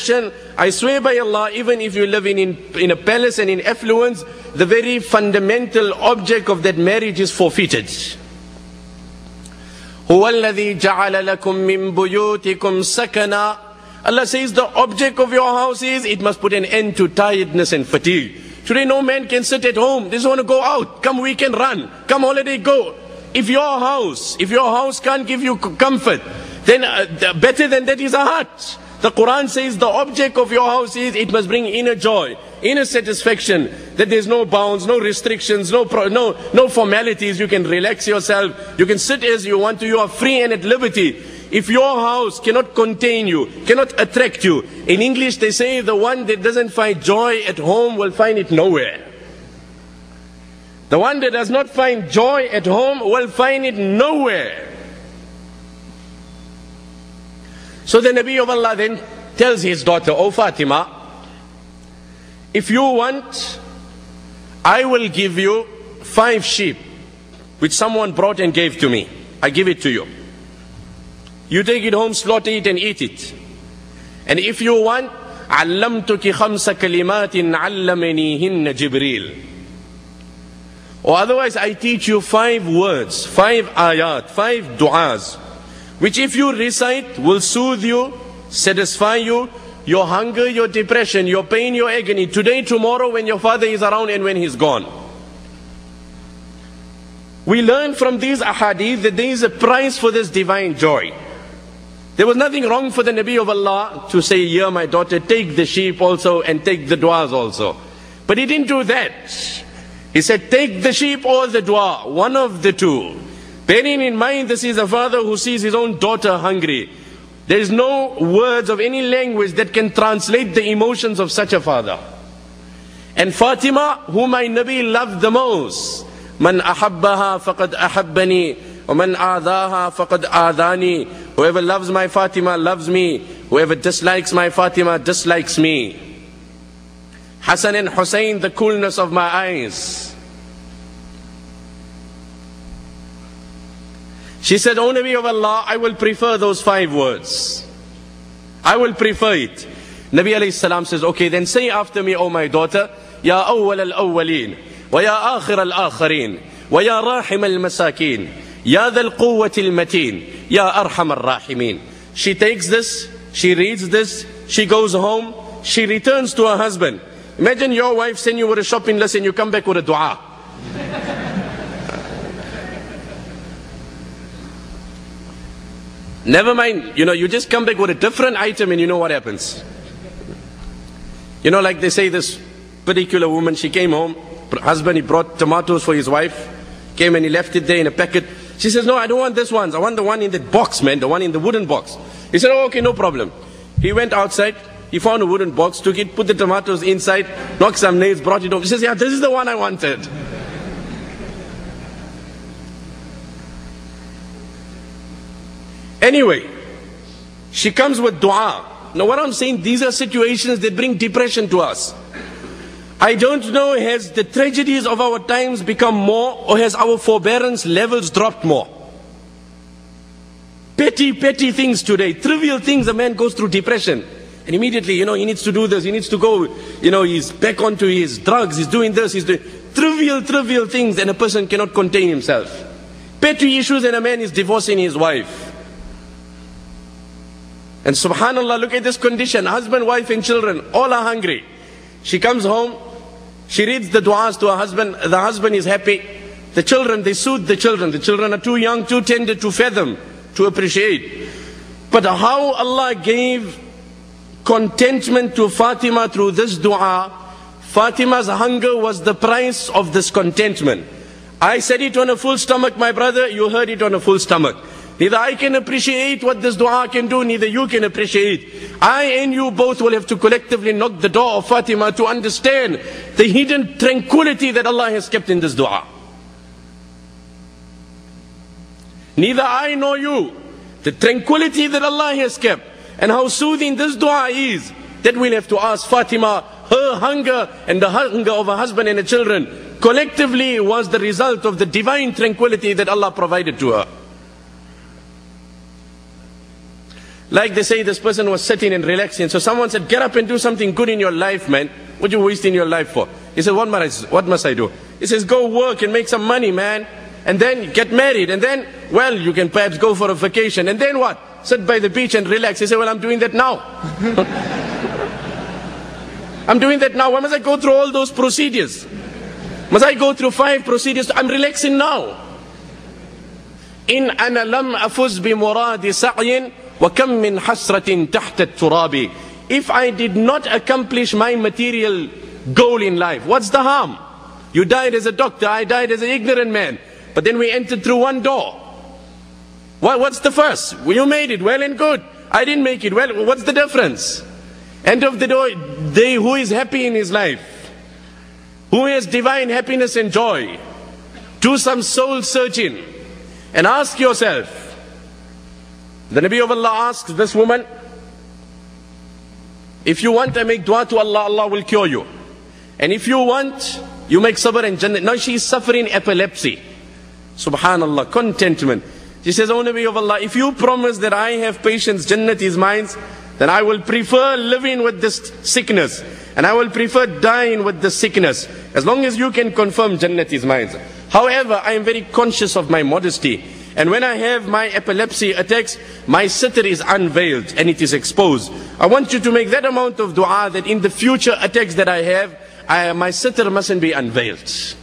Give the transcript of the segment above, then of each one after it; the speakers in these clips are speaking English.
satisfaction, I swear by Allah, even if you live in a palace and in affluence, the very fundamental object of that marriage is forfeited. هُوَ الَّذِي جَعَلَ لَكُم مِّن بُيُوتِكُمْ سَكَنًا. Allah says the object of your house is, it must put an end to tiredness and fatigue. Today no man can sit at home, they just want to go out, come weekend run, come holiday go. If your house can't give you comfort, then better than that is a hut. The Quran says the object of your house is, it must bring inner joy, inner satisfaction, that there's no bounds, no restrictions, no formalities. You can relax yourself, you can sit as you want to, you are free and at liberty. If your house cannot contain you, cannot attract you, in English they say the one that doesn't find joy at home will find it nowhere. The one that does not find joy at home will find it nowhere. So the Nabi of Allah then tells his daughter, "O Fatima, if you want, I will give you 5 sheep which someone brought and gave to me. I give it to you. You take it home, slaughter it and eat it. And if you want, عَلَّمْتُكِ خَمْسَ كَلِمَاتٍ عَلَّمَنِيهِنَّ جِبْرِيلٌ. Or otherwise I teach you 5 words, 5 ayat, 5 du'as, which if you recite will soothe you, satisfy you, your hunger, your depression, your pain, your agony, today, tomorrow, when your father is around and when he's gone." We learn from these ahadith that there is a price for this divine joy. There was nothing wrong for the Nabi of Allah to say, "Here my daughter, take the sheep also and take the du'as also." But he didn't do that. He said, take the sheep or the dua, one of the two. Bearing in mind this is a father who sees his own daughter hungry. There is no words of any language that can translate the emotions of such a father. And Fatima, whom my Nabi loved the most, "Man ahabbaha faqad ahabbani, wa man aadaha faqad aadani." Whoever loves my Fatima loves me, whoever dislikes my Fatima dislikes me. Hassan and Hussein, the coolness of my eyes. She said, "O Nabi of Allah, I will prefer those 5 words. I will prefer it." Nabi alayhi salam says, "Okay, then say after me, O my daughter, Ya awwal al-awwalin, wa ya akhir al-akhirin, wa ya rahim al-masakin, ya dhal quwwati al-mateen, ya arham al-rahimin." She takes this, she reads this, she goes home, she returns to her husband. Imagine your wife send you with a shopping list and you come back with a dua. Never mind, you just come back with a different item and you know what happens. Like they say, this particular woman, she came home, husband, he brought tomatoes for his wife, came and he left it there in a packet. She says, "No, I don't want this one. I want the one in the box, man, the one in the wooden box." He said, "Oh, okay, no problem." He went outside, he found a wooden box, took it, put the tomatoes inside, knocked some nails, brought it home. He says, "Yeah, this is the one I wanted." Anyway, she comes with dua. Now what I'm saying, these are situations that bring depression to us. I don't know, has the tragedies of our times become more, or has our forbearance levels dropped more? Petty things today, trivial things, a man goes through depression. And immediately, he needs to do this, he needs to go, he's back onto his drugs, he's doing this, he's doing trivial things, and a person cannot contain himself. Petty issues, and a man is divorcing his wife. And subhanallah, look at this condition, husband, wife and children, all are hungry. She comes home, she reads the du'as to her husband, the husband is happy. The children, they soothe the children. The children are too young, too tender to fathom, to appreciate. But how Allah gave contentment to Fatima through this dua, Fatima's hunger was the price of this contentment. I said it on a full stomach, my brother, you heard it on a full stomach. Neither I can appreciate what this dua can do, neither you can appreciate. I and you both will have to collectively knock the door of Fatima to understand the hidden tranquility that Allah has kept in this dua. Neither I nor you, the tranquility that Allah has kept, and how soothing this dua is, that we'll have to ask Fatima. Her hunger and the hunger of her husband and her children collectively was the result of the divine tranquility that Allah provided to her. Like they say, this person was sitting and relaxing. So someone said, get up and do something good in your life, man. What are you wasting your life for? He said, what must I do? He says, go work and make some money, man. And then get married. And then, well, you can perhaps go for a vacation. And then what? Sit by the beach and relax. He said, well, I'm doing that now. I'm doing that now. Why must I go through all those procedures? Must I go through 5 procedures? I'm relaxing now. In ana lam afuz bi muradi sa'yin wa kam min hasratin tahta turabi. If I did not accomplish my material goal in life, what's the harm? You died as a doctor, I died as an ignorant man. But then we entered through one door. What's the fuss? Well, you made it, well and good. I didn't make it, well, what's the difference? End of the day, who is happy in his life? Who has divine happiness and joy? Do some soul searching and ask yourself. The Nabi of Allah asked this woman, if you want, I make dua to Allah, Allah will cure you. And if you want, you make sabr and Jannah. Now she is suffering epilepsy. Subhanallah, contentment. She says, oh Nabi of Allah, if you promise that I have patience, Jannat is mine, then I will prefer living with this sickness. And I will prefer dying with this sickness. As long as you can confirm Jannat is mine. However, I am very conscious of my modesty. And when I have my epilepsy attacks, my sitter is unveiled and it is exposed. I want you to make that amount of dua that in the future attacks that I have, my sitter mustn't be unveiled.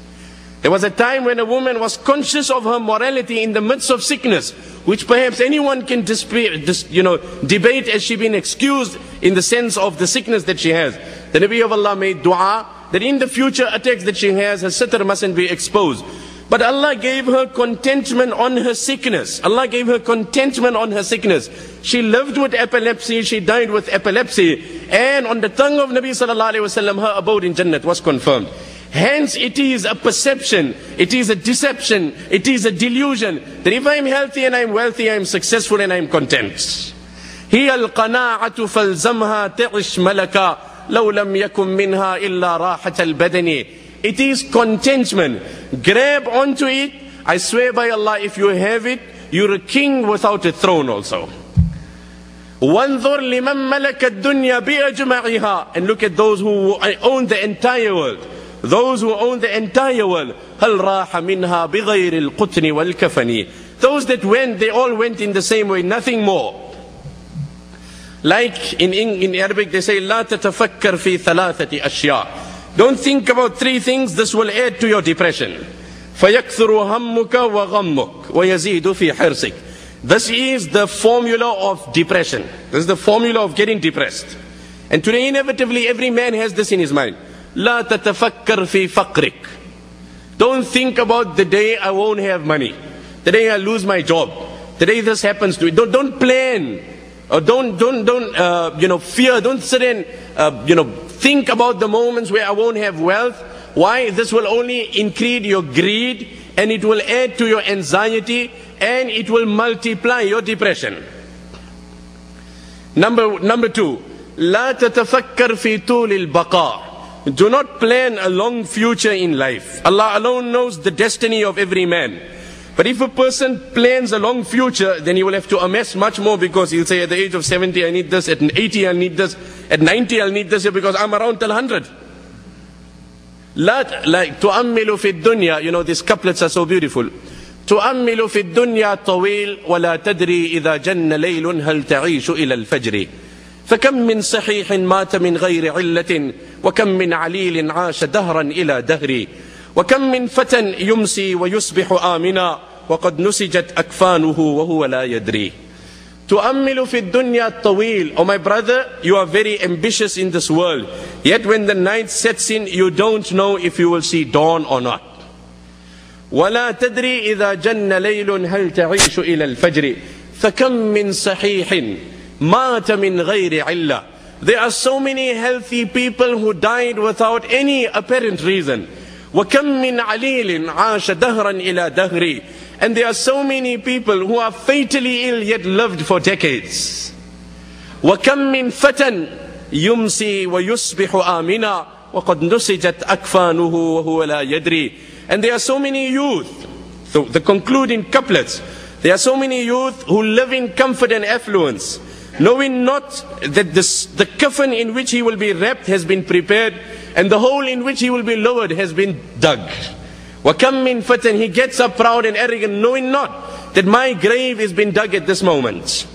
There was a time when a woman was conscious of her morality in the midst of sickness, which perhaps anyone can debate as she been excused in the sense of the sickness that she has. The Nabi of Allah made dua that in the future attacks that she has, her sitter mustn't be exposed. But Allah gave her contentment on her sickness. Allah gave her contentment on her sickness. She lived with epilepsy, she died with epilepsy. And on the tongue of Nabi sallallahu alayhi wasallam, her abode in Jannat was confirmed. Hence it is a perception, it is a deception, it is a delusion that if I am healthy and I am wealthy, I am successful and I am content. هي القناعة فالزمها تعش ملكا لو لم يكن منها إلا راحة البدن. It is contentment. Grab onto it. I swear by Allah, if you have it, you're a king without a throne also. وَانظُرْ لِمَنْ مَلَكَ الدُّنْيَا بِأَجْمَعِهَا. And look at those who own the entire world. Those who own the entire world. هَلْ رَاحَ مِنْهَا بِغَيْرِ الْقُطْنِ وَالْكَفَنِ. Those that went, they all went in the same way, nothing more. Like in Arabic they say, لَا تَتَفَكَّرْ فِي ثَلَاثَةِ أَشْيَاء. Don't think about 3 things, this will add to your depression. فَيَكْثُرُ هَمُّكَ وَغَمُّكَ وَيَزِيدُ فِي حِرْصِكَ. This is the formula of depression. This is the formula of getting depressed. And today inevitably every man has this in his mind. لَا تَتَفَكَّرْ فِي فَقْرِكَ. Don't think about the day I won't have money, the day I lose my job, the day this happens to me. Don't plan. Or don't fear. Don't sit and think about the moments where I won't have wealth. Why? This will only increase your greed, and it will add to your anxiety, and it will multiply your depression. Number 2, لا تتفكر في طول البقاء. Do not plan a long future in life. Allah alone knows the destiny of every man. But if a person plans a long future, then he will have to amass much more, because he'll say at the age of 70 I need this, at 80 I need this, at 90 I'll need this, because I'm around till 100. Like تؤمل في الدنيا, these couplets are so beautiful. تؤمل في الدنيا طويل ولا تدري إذا جن ليل هل تعيش إلى الفجر. فكم من صحيح مات من غير علة وكم من عليل عاش دهرا إلى دهر. وكم من فتى يمسي ويصبح آمنا وقد نسجت أكفانه وهو لا يدري. تؤمل في الدنيا الطويل. Oh my brother, you are very ambitious in this world. Yet when the night sets in, you don't know if you will see dawn or not. ولا تدري إذا جن ليل هل تعيش إلى الفجر. فكم من صحيح مات من غير علة. There are so many healthy people who died without any apparent reason. وَكَمْ مِنْ عَلِيلٍ عَاشَ دَهْرًا إِلَى دَهْرِ. And there are so many people who are fatally ill yet lived for decades. وَكَمْ مِنْ فَتًى يُمْسِي وَيُصْبِحُ آمِنًا وَقَدْ نُسِجَتْ أَكْفَانُهُ وَهُوَ لَا يَدْرِي. And there are so many youth, so the concluding couplets, there are so many youth who live in comfort and affluence. knowing not that the coffin in which he will be wrapped has been prepared, and the hole in which he will be lowered has been dug. وَكَمْ مِنْ فَتَنٍ, he gets up proud and arrogant, knowing not that my grave has been dug at this moment.